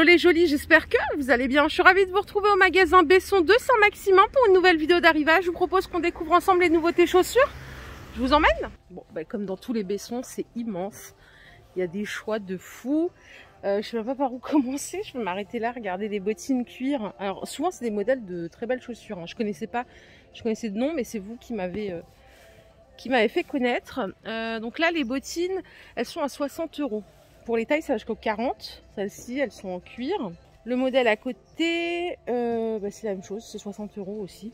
les jolis, j'espère que vous allez bien. Je suis ravie de vous retrouver au magasin Besson de Saint-Maximin pour une nouvelle vidéo d'arrivage. Je vous propose qu'on découvre ensemble les nouveautés chaussures. Je vous emmène. Bon, comme dans tous les Bessons, c'est immense. Il y a des choix de fou. Je sais même pas par où commencer. Je vais m'arrêter là, regarder les bottines cuir. Alors souvent c'est des modèles de très belles chaussures. Je connaissais pas, je connaissais de nom, mais c'est vous qui m'avez fait connaître. Donc là les bottines, elles sont à 60 €. Pour les tailles, ça va jusqu'au 40. Celles-ci, elles sont en cuir. Le modèle à côté, c'est la même chose, c'est 60 € aussi.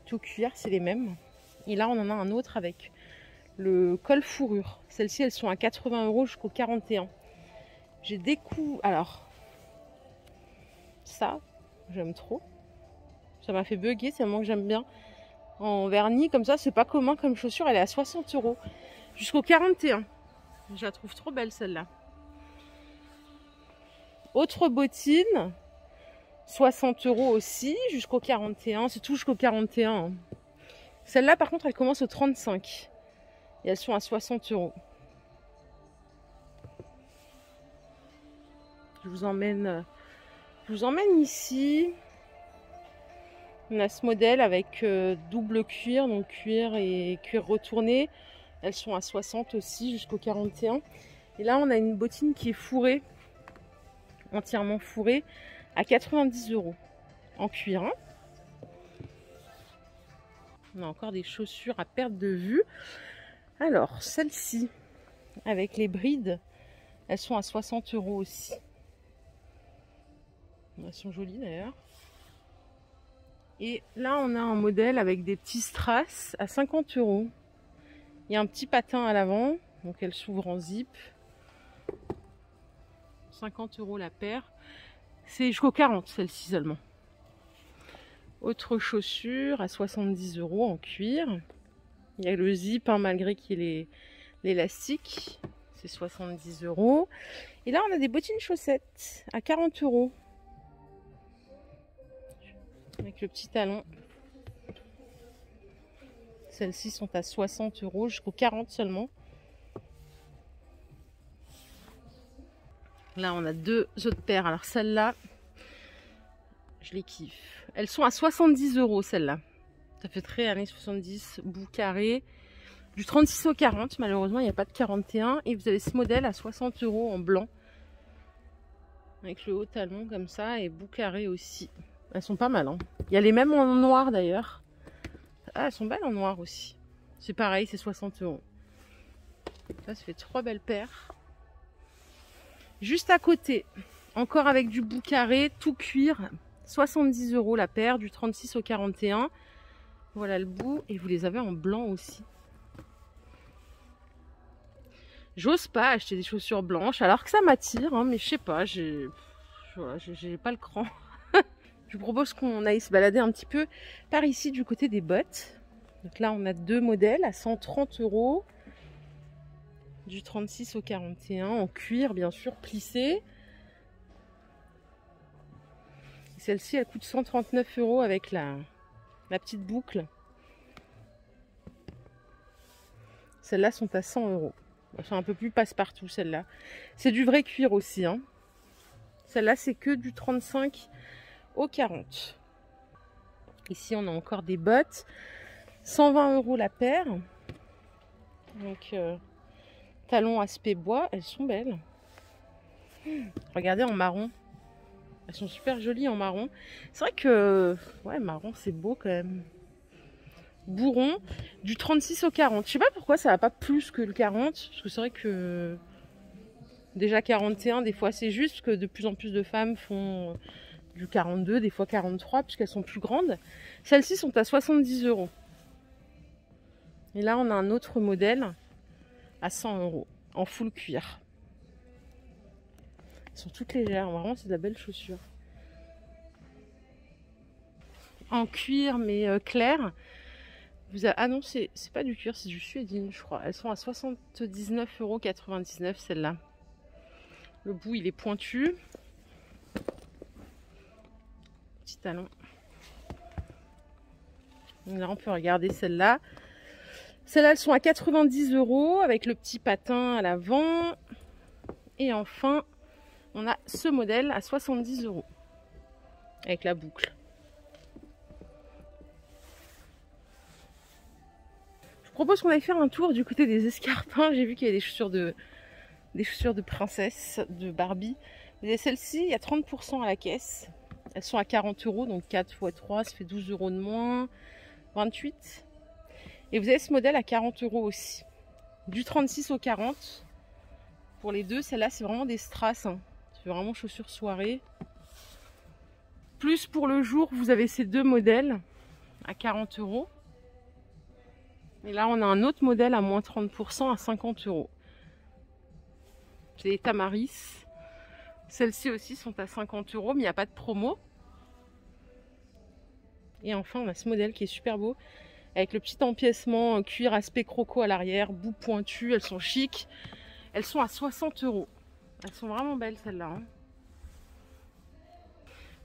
Tout cuir, c'est les mêmes. Et là, on en a un autre avec le col fourrure. Celles-ci, elles sont à 80 € jusqu'au 41. J'ai des coups. Alors, ça, j'aime trop. Ça m'a fait bugger, c'est un moment que j'aime bien. En vernis, comme ça, c'est pas commun comme chaussure. Elle est à 60 € jusqu'au 41. Je la trouve trop belle celle-là. Autre bottine, 60 € aussi, jusqu'au 41. C'est tout jusqu'au 41. Celle-là, par contre, elle commence au 35. Et elles sont à 60 €. Je vous emmène ici. On a ce modèle avec double cuir, donc cuir et cuir retourné. Elles sont à 60 aussi jusqu'au 41. Et là, on a une bottine qui est fourrée, entièrement fourrée, à 90 € en cuir. On a encore des chaussures à perte de vue. Alors, celles-ci, avec les brides, elles sont à 60 € aussi. Elles sont jolies d'ailleurs. Et là, on a un modèle avec des petits strass à 50 €. Il y a un petit patin à l'avant, donc elle s'ouvre en zip. 50 € la paire. C'est jusqu'au 40, celle-ci seulement. Autre chaussure à 70 € en cuir. Il y a le zip, malgré qu'il y ait l'élastique. C'est 70 €. Et là, on a des bottines chaussettes à 40 €. Avec le petit talon. Celles-ci sont à 60 € jusqu'au 40 seulement. Là, on a deux autres paires. Alors, celle-là, je les kiffe. Elles sont à 70 € celle-là. Ça fait très années 70, bout carré. Du 36 au 40, malheureusement, il n'y a pas de 41. Et vous avez ce modèle à 60 € en blanc. Avec le haut talon comme ça et bout carré aussi. Elles sont pas mal. Il y a les mêmes en noir d'ailleurs. Ah, elles sont belles en noir aussi. C'est pareil, c'est 60 €. Ça fait trois belles paires. Juste à côté, encore avec du bout carré, tout cuir, 70 € la paire, du 36 au 41. Voilà le bout, et vous les avez en blanc aussi. J'ose pas acheter des chaussures blanches, alors que ça m'attire, mais je sais pas, j'ai pas le cran. Je vous propose qu'on aille se balader un petit peu par ici du côté des bottes. Donc là, on a deux modèles à 130 €. Du 36 au 41 en cuir, bien sûr, plissé. Celle-ci, elle coûte 139 € avec la petite boucle. Celles-là sont à 100 €. Elles sont un peu plus passe-partout, celle-là. C'est du vrai cuir aussi. Celle-là, c'est que du 35 au 40. Ici, on a encore des bottes. 120 € la paire. Donc, talons aspect bois. Elles sont belles. Regardez en marron. Elles sont super jolies en marron. C'est vrai que, ouais, marron, c'est beau quand même. Bourron, du 36 au 40. Je sais pas pourquoi ça va pas plus que le 40. Parce que c'est vrai que déjà 41, des fois c'est juste. Parce que de plus en plus de femmes font du 42, des fois 43, puisqu'elles sont plus grandes. Celles-ci sont à 70 €. Et là, on a un autre modèle à 100 € en full cuir. Elles sont toutes légères. Vraiment, c'est de la belle chaussure. En cuir, mais clair. Ah non, c'est pas du cuir, c'est du suédine, je crois. Elles sont à 79,99 € celle-là. Le bout, il est pointu. Petit talon. Là, on peut regarder celle-là. Celles-là, elles sont à 90 € avec le petit patin à l'avant. Et enfin, on a ce modèle à 70 € avec la boucle. Je propose qu'on aille faire un tour du côté des escarpins. J'ai vu qu'il y avait des chaussures de princesse, de Barbie. Vous avez celle-ci, il y a 30% à la caisse. Elles sont à 40 €, donc 4 x 3, ça fait 12 € de moins, 28. Et vous avez ce modèle à 40 € aussi. Du 36 au 40. Pour les deux, celle-là, c'est vraiment des strass. Hein. C'est vraiment chaussures soirée. Plus pour le jour, vous avez ces deux modèles à 40 €. Et là, on a un autre modèle à moins 30% à 50 €. C'est les Tamaris. Celles-ci aussi sont à 50 €, mais il n'y a pas de promo. Et enfin, on a ce modèle qui est super beau, avec le petit empiècement cuir aspect croco à l'arrière, bout pointu. Elles sont chic. Elles sont à 60 €. Elles sont vraiment belles, celles-là. Hein.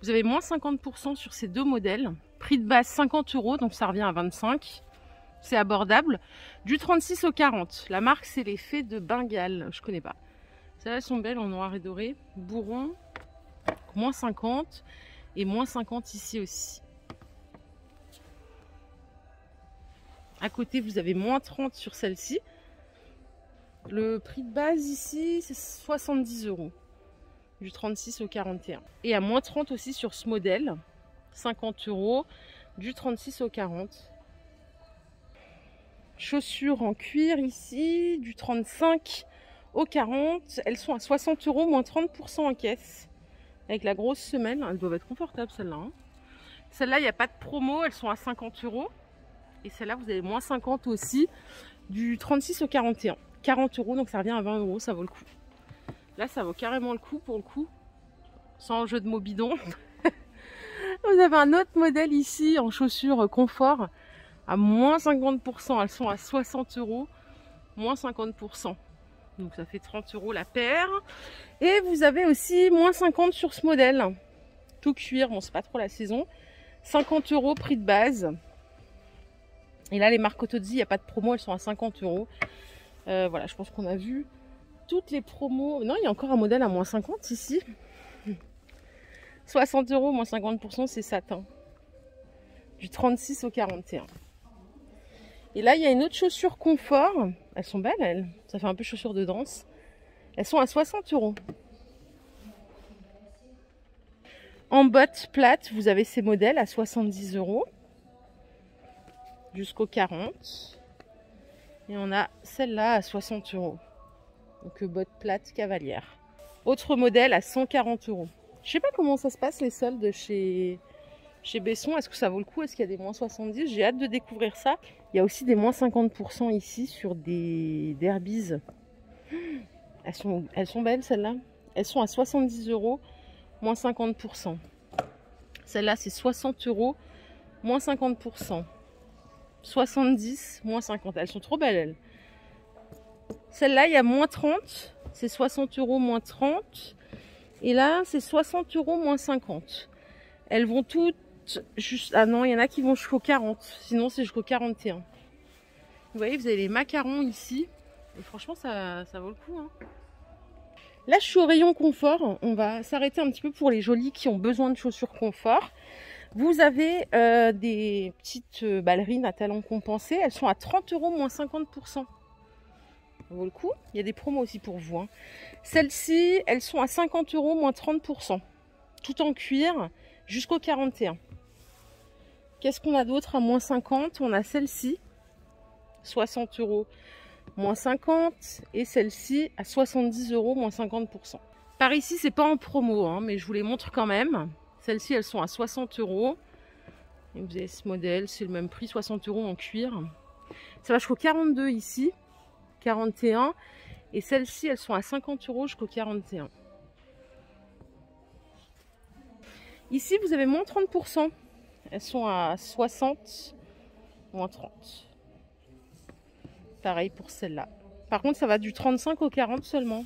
Vous avez moins 50% sur ces deux modèles. Prix de base 50 €, donc ça revient à 25 €. C'est abordable. Du 36 au 40. La marque, c'est les Fées de Bengale. Je connais pas. Celles-là, elles sont belles en noir et doré. Bourron, moins 50. Et moins 50 ici aussi. À côté, vous avez moins 30 sur celle-ci. Le prix de base ici, c'est 70 €. Du 36 au 41. Et à moins 30 aussi sur ce modèle. 50 €. Du 36 au 40. Chaussures en cuir ici. Du 35 au 40. Elles sont à 60 €, moins 30% en caisse. Avec la grosse semelle. Elles doivent être confortables, celles-là. Hein. Celles-là, il n'y a pas de promo. Elles sont à 50 €. Et celle-là, vous avez moins 50 aussi, du 36 au 41. 40 €, donc ça revient à 20 €, ça vaut le coup. Là, ça vaut carrément le coup, pour le coup. Sans jeu de mots bidon. Vous avez un autre modèle ici, en chaussures confort, à moins 50%. Elles sont à 60 €, moins 50%. Donc ça fait 30 € la paire. Et vous avez aussi moins 50 sur ce modèle. Tout cuir, bon, c'est pas trop la saison. 50 € prix de base. Et là, les marques Otozzi, il n'y a pas de promo, elles sont à 50 €. Voilà, je pense qu'on a vu toutes les promos. Non, il y a encore un modèle à moins 50 ici. 60 €, moins 50%, c'est satin. Du 36 au 41. Et là, il y a une autre chaussure confort. Elles sont belles, elles. Ça fait un peu chaussures de danse. Elles sont à 60 €. En bottes plates, vous avez ces modèles à 70 € jusqu'au 40. Et on a celle-là à 60 €. Donc bottes plates cavalière. Autre modèle à 140 €. Je sais pas comment ça se passe les soldes chez Besson. Est-ce que ça vaut le coup? Est-ce qu'il y a des moins 70? J'ai hâte de découvrir ça. Il y a aussi des moins 50% ici sur des derbies. Elles sont belles celles-là. Elles sont à 70 €, moins 50%. Celle-là c'est 60 €, moins 50%. 70, moins 50. Elles sont trop belles, elles. Celle-là, il y a moins 30. C'est 60 €, moins 30. Et là, c'est 60 €, moins 50. Elles vont toutes juste... Ah non, il y en a qui vont jusqu'au 40. Sinon, c'est jusqu'au 41. Vous voyez, vous avez les macarons ici. Et franchement, ça vaut le coup. Hein. Là, je suis au rayon confort. On va s'arrêter un petit peu pour les jolies qui ont besoin de chaussures confort. Vous avez des petites ballerines à talons compensés. Elles sont à 30 €, moins 50%. Ça vaut le coup. Il y a des promos aussi pour vous. Hein. Celles-ci, elles sont à 50 €, moins 30%. Tout en cuir, jusqu'au 41. Qu'est-ce qu'on a d'autre à moins 50? On a celle-ci, 60 €, moins 50. Et celle-ci, à 70 €, moins 50%. Par ici, c'est pas en promo, hein, mais je vous les montre quand même. Celles-ci, elles sont à 60 €. Et vous avez ce modèle, c'est le même prix, 60 € en cuir. Ça va jusqu'au 42 ici, 41. Et celles-ci, elles sont à 50 € jusqu'au 41. Ici, vous avez moins 30%. Elles sont à 60, moins 30. Pareil pour celle-là. Par contre, ça va du 35 au 40 seulement.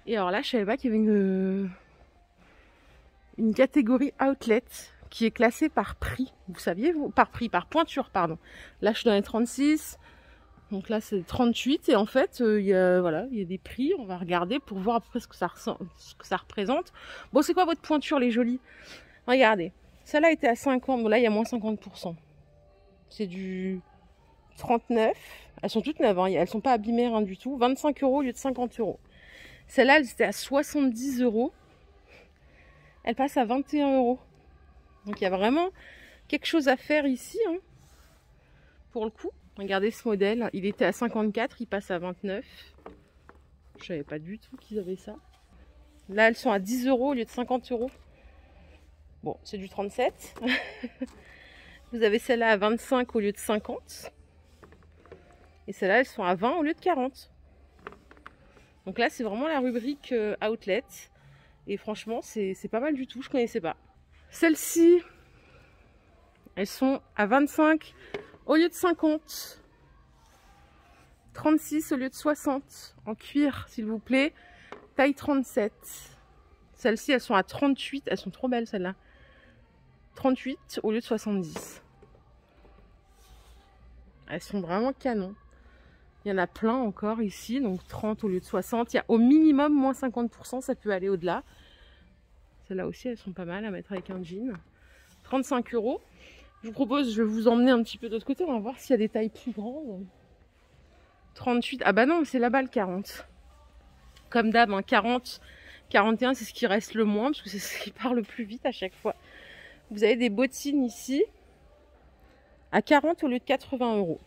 Et alors là, je savais pas qu'il y avait une catégorie outlet qui est classée par prix. Vous saviez, vous? Par prix, par pointure, pardon. Là, je suis dans les 36. Donc là c'est 38 et en fait il y a des prix, on va regarder pour voir après ce que ça représente. Bon, c'est quoi votre pointure les jolies? Regardez, celle-là était à 50, bon là il y a moins 50%. C'est du 39, elles sont toutes neuves, hein. Elles sont pas abîmées rien du tout. 25 € au lieu de 50 €. Celle-là elle était à 70 €, elle passe à 21 €. Donc il y a vraiment quelque chose à faire ici, hein, pour le coup. Regardez ce modèle, il était à 54, il passe à 29. Je savais pas du tout qu'ils avaient ça. Là, elles sont à 10 € au lieu de 50 €. Bon, c'est du 37. Vous avez celle-là à 25 au lieu de 50. Et celles-là, elles sont à 20 au lieu de 40. Donc là, c'est vraiment la rubrique outlet. Et franchement, c'est pas mal du tout, je connaissais pas. Celles-ci, elles sont à 25 au lieu de 50. 36 au lieu de 60. En cuir, s'il vous plaît. Taille 37. Celles-ci, elles sont à 38. Elles sont trop belles, celles-là. 38 au lieu de 70. Elles sont vraiment canon. Il y en a plein encore ici. Donc 30 au lieu de 60. Il y a au minimum moins 50%. Ça peut aller au-delà. Celles-là aussi, elles sont pas mal à mettre avec un jean. 35 €. Je vous propose, je vais vous emmener un petit peu de l'autre côté. On va voir s'il y a des tailles plus grandes. 38. Ah bah non, c'est là-bas le 40. Comme d'hab, hein, 40, 41, c'est ce qui reste le moins, parce que c'est ce qui part le plus vite à chaque fois. Vous avez des bottines ici, à 40 au lieu de 80 €.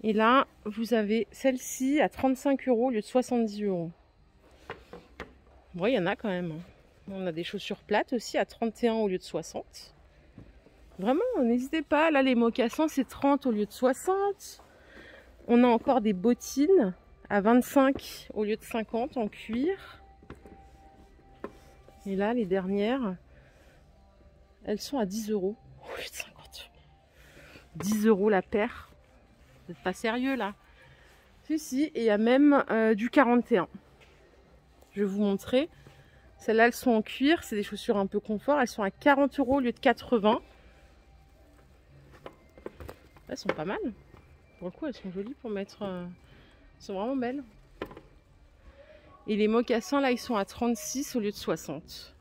Et là, vous avez celle-ci à 35 € au lieu de 70 €. Bon, il y en a quand même. On a des chaussures plates aussi à 31 au lieu de 60. Vraiment, n'hésitez pas. Là, les mocassins, c'est 30 au lieu de 60. On a encore des bottines à 25 au lieu de 50 en cuir. Et là, les dernières, elles sont à 10 € au lieu de 50 €. 10 € la paire. Vous n'êtes pas sérieux là? Si, et il y a même du 41. Je vais vous montrer. Celles-là, elles sont en cuir. C'est des chaussures un peu confort. Elles sont à 40 € au lieu de 80. Elles sont pas mal. Pour le coup, elles sont jolies pour mettre... Elles sont vraiment belles. Et les mocassins, là, ils sont à 36 au lieu de 60.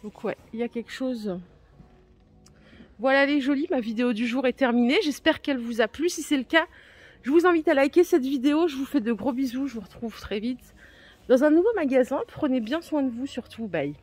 Donc ouais, il y a quelque chose. Voilà les jolies, ma vidéo du jour est terminée. J'espère qu'elle vous a plu. Si c'est le cas, je vous invite à liker cette vidéo. Je vous fais de gros bisous. Je vous retrouve très vite dans un nouveau magasin. Prenez bien soin de vous surtout. Bye.